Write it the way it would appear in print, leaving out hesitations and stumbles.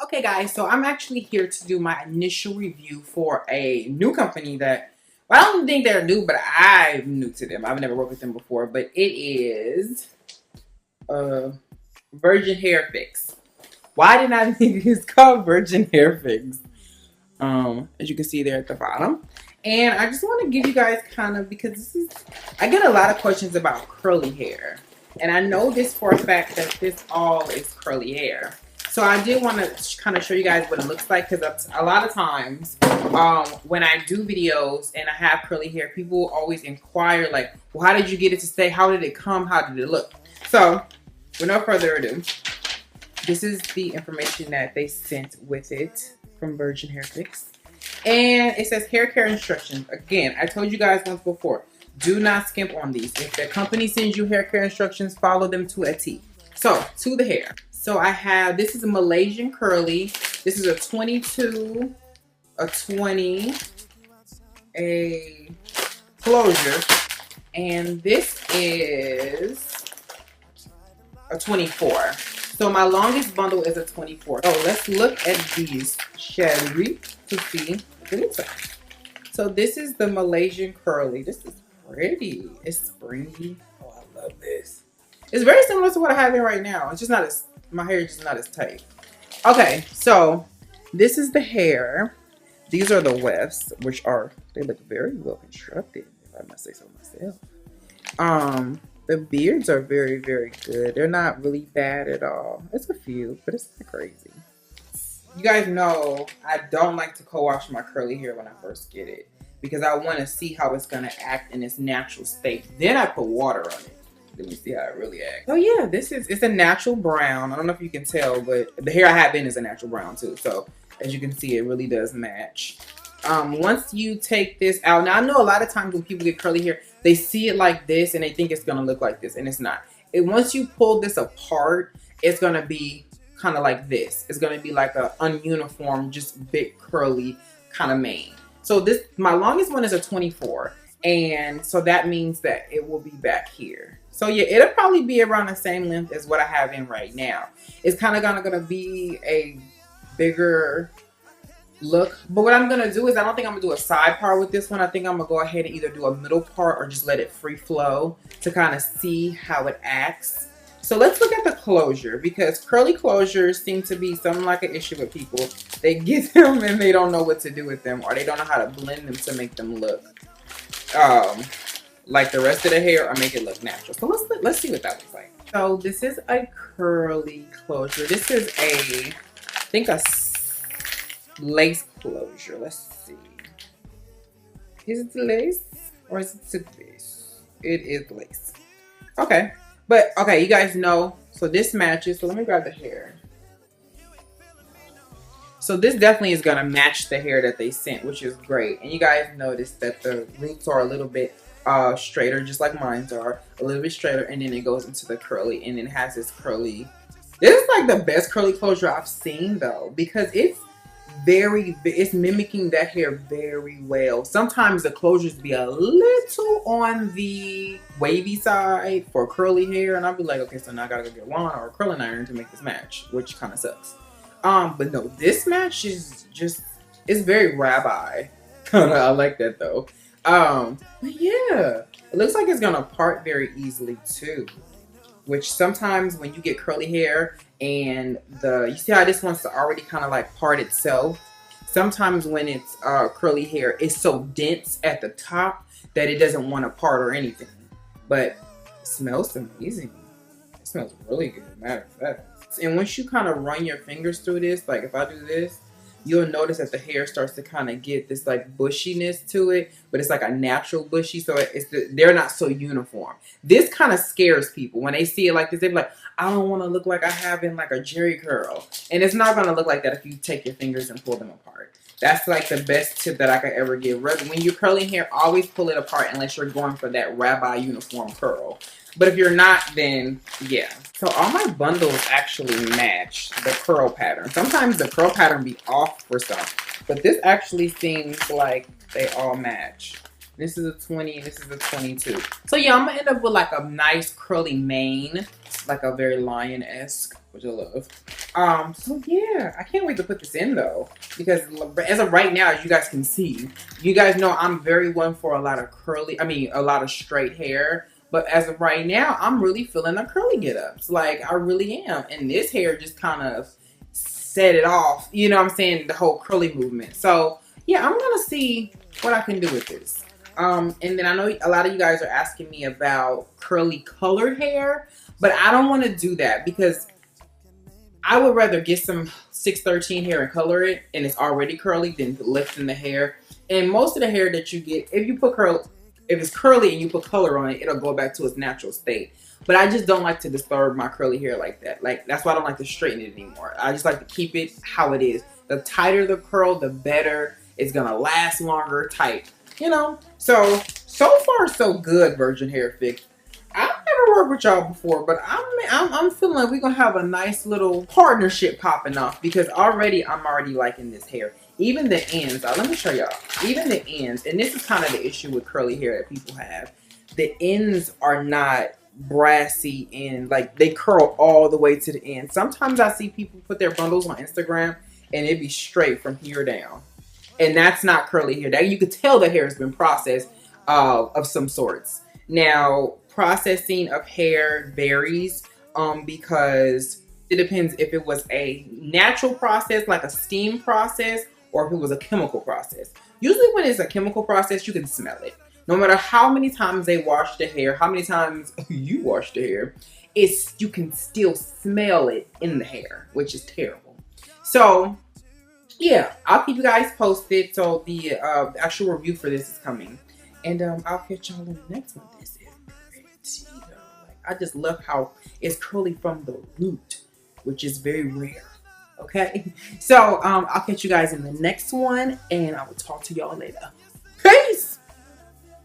Okay guys, so I'm actually here to do my initial review for a new company that, well, I don't think they're new, but I'm new to them. I've never worked with them before, but it is Virgin Hair Fix. Why did I think it's called Virgin Hair Fix? As you can see there at the bottom. And I just want to give you guys kind of, because I get a lot of questions about curly hair. And I know this for a fact that this all is curly hair. So I did want to kind of show you guys what it looks like, because a lot of times when I do videos and I have curly hair, people always inquire like, well, how did you get it to stay? How did it come? How did it look? So with no further ado, this is the information that they sent with it from Virgin Hair Fix. And it says hair care instructions. Again, I told you guys once before, do not skimp on these. If the company sends you hair care instructions, follow them to a T. So, to the hair. So I have, this is a Malaysian curly. This is a 22, a 20, a closure. And this is a 24. So my longest bundle is a 24. Oh, let's look at these, shall we, to see what it looks like. So this is the Malaysian curly. This is pretty. It's springy. Oh, I love this. It's very similar to what I have in right now. It's just not as, my hair is just not as tight. Okay, so this is the hair. These are the wefts, which are, they look very well constructed, if I must say so myself. The beards are very, very good. They're not really bad at all. It's a few, but it's not crazy. You guys know I don't like to co-wash my curly hair when I first get it, because I want to see how it's going to act in its natural state. Then I put water on it. Let me see how it really acts. Oh yeah, it's a natural brown. I don't know if you can tell, but the hair I have in is a natural brown too. So as you can see, it really does match. Once you take this out, now I know a lot of times when people get curly hair, they see it like this and they think it's gonna look like this, and it's not. Once you pull this apart, it's gonna be kind of like this. It's gonna be like a ununiform, just big curly kind of mane. So this, my longest one is a 24, and so that means that it will be back here. So yeah, it'll probably be around the same length as what I have in right now. It's kind of gonna be a bigger look, but what I'm gonna do is, I don't think I'm gonna do a side part with this one. I think I'm gonna go ahead and either do a middle part or just let it free flow to kind of see how it acts. So let's look at the closure, because curly closures seem to be something like an issue with people. They get them and they don't know what to do with them, or they don't know how to blend them to make them look like the rest of the hair, or make it look natural. So let's see what that looks like. So this is a curly closure. This is I think a lace closure. Let's see. Is it the lace or is it this? It is lace. Okay. But okay, you guys know. So this matches. So let me grab the hair. So this definitely is going to match the hair that they sent, which is great. And you guys notice that the roots are a little bit straighter, just like mine are. A little bit straighter, and then it goes into the curly, and it has this curly. This is like the best curly closure I've seen though, because it's mimicking that hair very well. Sometimes the closures be a little on the wavy side for curly hair, and I'll be like, okay, so now I gotta go get one or a curling iron to make this match, which kind of sucks. But no, this match is just, it's very rabbi. I like that though. But yeah, it looks like it's gonna part very easily too, which sometimes when you get curly hair and you see how this wants to already kind of like part itself. Sometimes when it's curly hair, it's so dense at the top that it doesn't want to part or anything. But it smells amazing. It smells really good, matter of fact. And once you kind of run your fingers through this, like if I do this, you'll notice that the hair starts to kind of get this like bushiness to it, but it's like a natural bushy, so they're not so uniform. This kind of scares people when they see it like this. They're like, I don't want to look like I have in like a jerry curl, and it's not going to look like that if you take your fingers and pull them apart. That's like the best tip that I could ever give. When you're curling hair, always pull it apart unless you're going for that rabbi uniform curl. But if you're not, then yeah. So all my bundles actually match the curl pattern. Sometimes the curl pattern be off for some, but this actually seems like they all match. This is a 20, this is a 22. So yeah, I'm gonna end up with like a nice curly mane. like a very lion-esque, which I love. So yeah, I can't wait to put this in though, because as of right now, as you guys can see, you guys know I'm very one for a lot of curly, a lot of straight hair. But as of right now, I'm really feeling the curly get-ups. Like, I really am. And this hair just kind of set it off, you know what I'm saying, the whole curly movement. So yeah, I'm gonna see what I can do with this. And then I know a lot of you guys are asking me about curly colored hair, but I don't want to do that because I would rather get some 613 hair and color it and it's already curly than lifting the hair. And most of the hair that you get, if it's curly and you put color on it, it'll go back to its natural state. But I just don't like to disturb my curly hair like that. Like, that's why I don't like to straighten it anymore. I just like to keep it how it is. The tighter the curl, the better. It's gonna last longer tight. You know? So far so good, Virgin Hair Fix. I've never worked with y'all before, but I'm feeling like we're gonna have a nice little partnership popping off because I'm already liking this hair. Even the ends, let me show y'all. Even the ends, and this is kind of the issue with curly hair that people have. The ends are not brassy and like they curl all the way to the end. Sometimes I see people put their bundles on Instagram and it be straight from here down. And that's not curly hair. That you could tell the hair has been processed of some sorts. Now, processing of hair varies because it depends if it was a natural process like a steam process or if it was a chemical process. Usually when it's a chemical process, you can smell it. No matter how many times they wash the hair, how many times you wash the hair, you can still smell it in the hair, which is terrible. So yeah, I'll keep you guys posted. So the actual review for this is coming. And I'll catch y'all in the next one. This is pretty though. Like, I just love how it's curly from the root, which is very rare. Okay? So I'll catch you guys in the next one and I will talk to y'all later. Peace!